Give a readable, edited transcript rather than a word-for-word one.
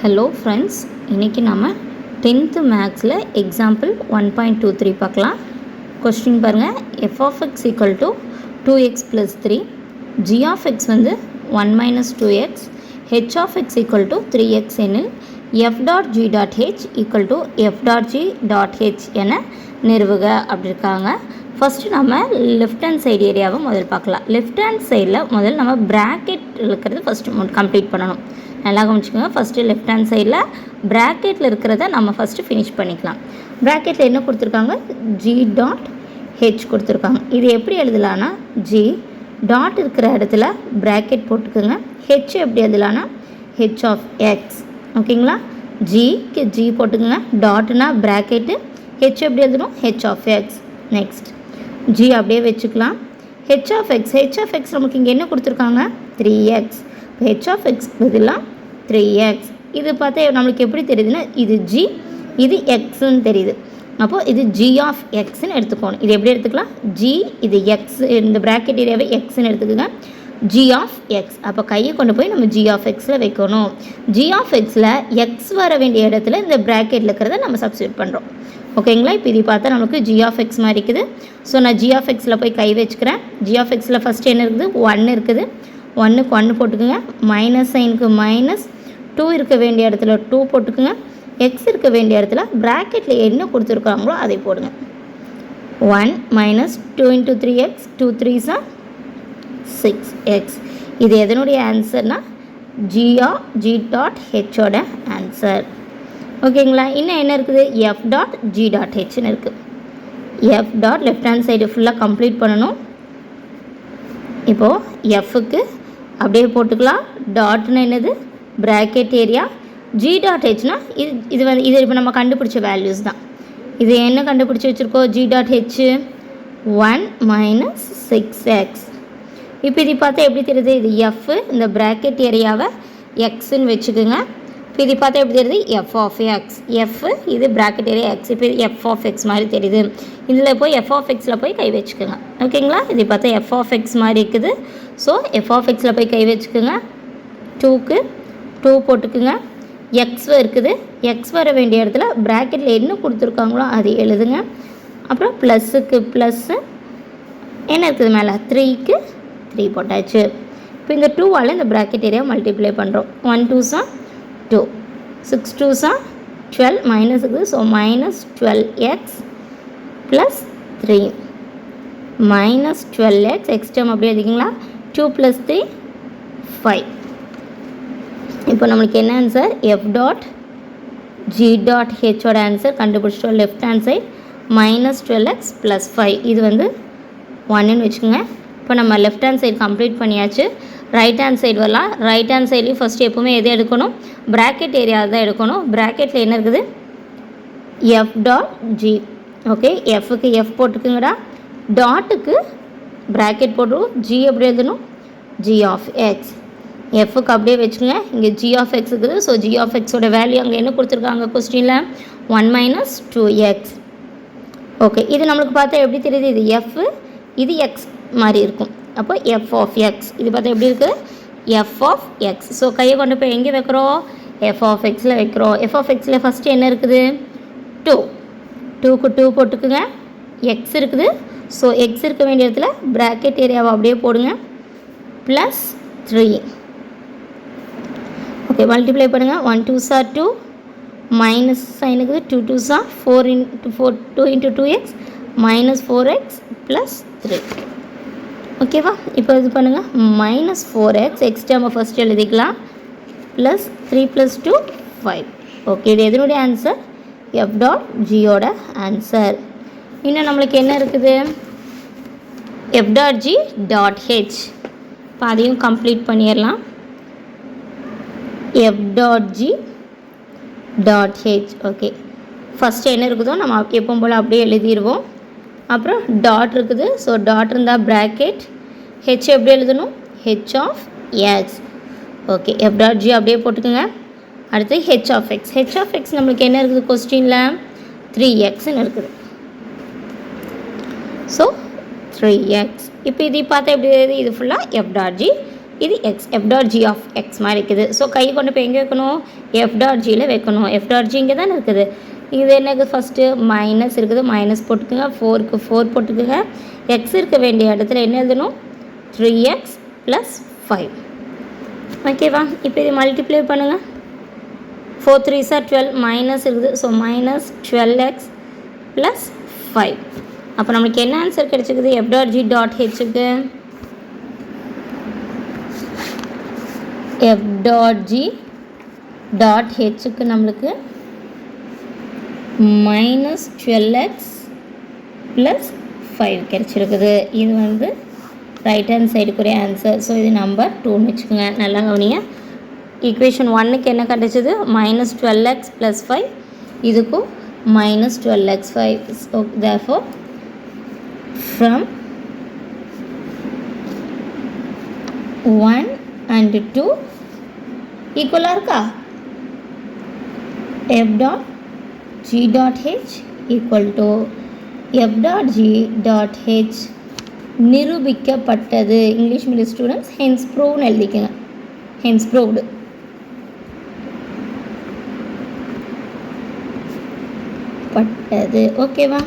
Hello friends, இன்றைக்கி நம்ம 10th மேக்ஸில் எக்ஸாம்பிள் 1.23 பார்க்கலாம். கொஸ்டின் பாருங்கள். f of x equal to 2x plus 3, g of x வந்து 1 minus 2x, h of x equal to 3x எனில் f dot g dot h equal to f dot g dot h என நிறுவுக அப்படி இருக்காங்க. First நம்ம left hand side ஏரியாவை முதல் பார்க்கலாம். Left hand சைடில் முதல் நம்ம ப்ராக்கெட் இருக்கிறது ஃபஸ்ட்டு கம்ப்ளீட் பண்ணணும். நல்லா கவனிச்சுக்கோங்க. ஃபஸ்ட்டு லெஃப்ட் ஹேண்ட் சைடில் ப்ராக்கெட்டில் இருக்கிறத நம்ம ஃபஸ்ட்டு ஃபினிஷ் பண்ணிக்கலாம். ப்ராக்கெட்டில் என்ன கொடுத்துருக்காங்க? ஜி டாட் ஹெச் கொடுத்துருக்காங்க. இது எப்படி எழுதலான்னா, ஜி டாட் இருக்கிற இடத்துல ப்ராக்கெட் போட்டுக்கோங்க. ஹெச் எப்படி எழுதலான்னா ஹெச் ஆஃப் எக்ஸ். ஓகேங்களா? ஜிக்கு ஜி போட்டுக்கோங்க. டாட்னா ப்ராக்கெட்டு. ஹெச் எப்படி எழுதணும்? H of x. Next g அப்படியே வச்சுக்கலாம். H of x. H of x நமக்கு இங்கே என்ன கொடுத்துருக்காங்க? 3x. ஹெச் ஆஃப் எக்ஸ் பதிலாக 3x. இது பார்த்தா நம்மளுக்கு எப்படி தெரியுதுன்னா, இது ஜி, இது எக்ஸுன்னு தெரியுது. அப்போது இது ஜி ஆஃப் எக்ஸ்ன்னு எடுத்துக்கணும். இது எப்படி எடுத்துக்கலாம்? ஜி, இது எக்ஸ், இந்த ப்ராக்கெட் ஏரியாவை எக்ஸ்ன்னு எடுத்துக்கோங்க. G of x. அப்போ கையை கொண்டு போய் நம்ம ஜி ஆஃப் எக்ஸில் வைக்கணும். ஜி ஆஃப் எக்ஸில் எக்ஸ் வர வேண்டிய இடத்துல இந்த ப்ராக்கெட்டில் இருக்கிறத நம்ம சப்ஸ்டியூட் பண்ணுறோம். ஓகேங்களா? இப்போ இது பார்த்தா நமக்கு ஜி ஆஃப் எக்ஸ் மாதிரி இருக்குது. ஸோ நான் ஜி ஆஃப் எக்ஸில் போய் கை வச்சுக்கிறேன். ஜி ஆஃப் எக்ஸில் ஃபஸ்ட்டு என்ன இருக்குது? 1 இருக்குது. 1க்கு 1 போட்டுக்குங்க. மைனஸ் சைனுக்கு மைனஸ், 2 இருக்க வேண்டிய இடத்துல 2 போட்டுக்குங்க. எக்ஸ் இருக்க வேண்டிய இடத்துல ப்ராக்கெட்டில் என்ன கொடுத்துருக்காங்களோ அதை போடுங்க. 1 minus 2 into 3x, 2 3s are 6x. இது எதனுடைய ஆன்சர்னா ஜி டாட் ஹெச்சோட ஆன்சர். ஓகேங்களா? இன்னும் என்ன இருக்குது? எஃப் டாட் ஜி டாட் ஹெச்னு இருக்குது. F dot left hand side ஃபுல்லாக கம்ப்ளீட் பண்ணணும். இப்போது எஃப்க்கு அப்படியே போட்டுக்கலாம். டாட்னு என்னது? Bracket area. ஜி டாட் ஹெச்னா இது இப்போ நம்ம கண்டுபிடிச்ச வேல்யூஸ் தான். இது என்ன கண்டுபிடிச்சி வச்சுருக்கோம்? G dot H 1 minus 6x. இப்போ இது பார்த்தா எப்படி தெரியுது? இது எஃப், இந்த ப்ராக்கெட் ஏரியாவை எக்ஸுன்னு வச்சுக்கோங்க. இப்போ இது பார்த்தா எப்படி தெரியுது? F of x. எஃப், இது ப்ராக்கெட் ஏரியா எக்ஸ். இப்போ இது எஃப் ஆஃப் எக்ஸ் மாதிரி தெரியுது. இதில் போய் எஃப் ஆஃப் எக்ஸில் போய் கை வச்சுக்கோங்க. ஓகேங்களா? இது பார்த்தா எஃப் ஆஃப் எக்ஸ் மாதிரி இருக்குது. ஸோ எஃப் ஆஃப் எக்ஸில் போய் கை வச்சுக்கோங்க. 2க்கு 2 போட்டுக்குங்க. எக்ஸ் இருக்குது. எக்ஸ் வர வேண்டிய இடத்துல ப்ராக்கெட்டில் என்ன கொடுத்துருக்காங்களோ அதை எழுதுங்க. அப்புறம் ப்ளஸ்ஸுக்கு ப்ளஸ்ஸு என்ன இருக்குது மேலே? 3க்கு 3 போட்டாச்சு. இப்போ இந்த 2வால் இந்த ப்ராக்கெட் ஏரியா மல்டிப்ளை பண்ணுறோம். 1 2s are 2, 6 2s are 12, minus இருக்குது. So minus 12x plus 3 minus 12x. X term அப்படியே எழுதிக்கிங்களா? 2 + 3 5. இப்போ நம்மளுக்கு என்ன answer? F dot G dot ஹெச்சோட ஆன்சர் கண்டுபிடிச்சிட்டோம். Left hand side minus 12x plus 5. இது வந்து 1ன்னு வச்சுக்கோங்க. இப்போ நம்ம லெஃப்ட் ஹேண்ட் சைடு கம்ப்ளீட் பண்ணியாச்சு. ரைட் ஹேண்ட் சைடு வரலாம். ரைட் ஹேண்ட் சைட்லேயும் ஃபஸ்ட்டு எப்போவுமே எது எடுக்கணும்? ப்ராக்கெட் ஏரியா தான் எடுக்கணும். ப்ராக்கெட்டில் என்ன இருக்குது? F dot G. ஓகே, எஃப்க்கு எஃப் போட்டுக்குங்கடா. டாட்டுக்கு ப்ராக்கெட் போட்டுருவோம். ஜி எப்படி எழுதணும்? G of x. எஃப்க்கு அப்படியே வச்சுக்கோங்க. இங்கே ஜி ஆஃப் எக்ஸ் இருக்குது. ஸோ ஜி ஆஃப் எக்ஸோட வேல்யூ அங்கே என்ன கொடுத்துருக்காங்க கொஸ்டினில்? 1 மைனஸ் 2x. ஓகே, இது நம்மளுக்கு பார்த்தா எப்படி தெரியுது? இது எஃப், இது எக்ஸ் மாதிரி இருக்கும். அப்போ எஃப் ஆஃப் எக்ஸ். இது பார்த்தா எப்படி இருக்குது? F of X. ஸோ கையை கொண்டு போய் எங்கே வைக்கிறோம்? எஃப் ஆஃப் எக்ஸில் வைக்கிறோம். எஃப் ஆஃப் எக்ஸில் ஃபஸ்ட்டு என்ன இருக்குது? 2. 2க்கு 2 போட்டுக்குங்க. எக்ஸ் இருக்குது. ஸோ எக்ஸ் இருக்க வேண்டிய இடத்துல ப்ராக்கெட் ஏரியாவை அப்படியே போடுங்க. ப்ளஸ் 3. ஓகே, மல்டிப்ளை பண்ணுங்கள். 1 2s are 2, மைனஸ் சைனுக்கு 2 2s are 4 into 4, 2 into 2x minus 4x plus 3. ஓகேவா? இப்போ இது பண்ணுங்கள். Minus 4x. எக்ஸ் டேர்மை ஃபஸ்ட்டு எழுதிக்கலாம். ப்ளஸ் 3 + 2 5. ஓகே, இது எதனுடைய ஆன்சர்? எஃப் டாட் ஜியோட ஆன்சர். இன்னும் நம்மளுக்கு என்ன இருக்குது? F dot G dot H. இப்போ அதையும் கம்ப்ளீட் பண்ணிடலாம். F dot G dot H. Okay, first என்ன இருக்குதோ நம்ம எப்பவும் போல் அப்படியே எழுதிடுவோம். அப்புறம் டாட் இருக்குது. ஸோ டாட் இருந்தால் ப்ராக்கெட். ஹெச் எப்படி எழுதணும்? H of x. Okay, f dot g அப்படியே போட்டுக்கோங்க. அடுத்து h of x. H of x நம்மளுக்கு என்ன இருக்குது கொஸ்டினில்? 3xன்னு இருக்குது. So 3x. இப்போ இது பார்த்தா எப்படி? இது ஃபுல்லாக எஃப் டாட் ஜி இது x f dot g of x மாதிரி இருக்குது. ஸோ கை கொண்டு போய் எங்கே வைக்கணும், எஃப் டாட் ஜியில் வைக்கணும். எஃப் டாட் ஜி இங்கே தானே இருக்குது. இது என்னது ஃபஸ்ட்டு மைனஸ் இருக்குது, மைனஸ் போட்டுக்குங்க, 4க்கு 4 போட்டுக்குங்க. எக்ஸ் இருக்க வேண்டிய இடத்துல என்ன எழுதணும், 3x + 5. ஓகேவா? இப்போ இது மல்டிப்ளை பண்ணுங்கள். 4 3s are 12, மைனஸ் இருக்குது. So minus 12x + 5. அப்போ நம்மளுக்கு என்ன ஆன்சர் கிடச்சிக்குது, எஃப் டாட் ஜி டாட் ஹெச்சுக்கு எஃப் டாட் ஜி டாட் ஹெச்சுக்கு நம்மளுக்கு -12x + 5 கிடச்சிருக்குது. இது வந்து ரைட் ஹேண்ட் சைடுக்குரிய ஆன்சர். ஸோ இது நம்பர் 2ன்னு வச்சுக்கோங்க. நல்லா கவனிங்க. ஈக்குவேஷன் 1க்கு என்ன கிடச்சிது, -12x + 5, இதுக்கும் -12x 5. So therefore from 1 and 2 ஈக்குவலாக இருக்கா, f dot g dot h equal to f dot g dot h நிரூபிக்கப்பட்டது. இங்கிலீஷ் மீடியம் ஸ்டூடெண்ட்ஸ் ஹென்ஸ் ப்ரூவ்னு எழுதிக்கங்க. Hence proved. பட்டது. ஓகேவா?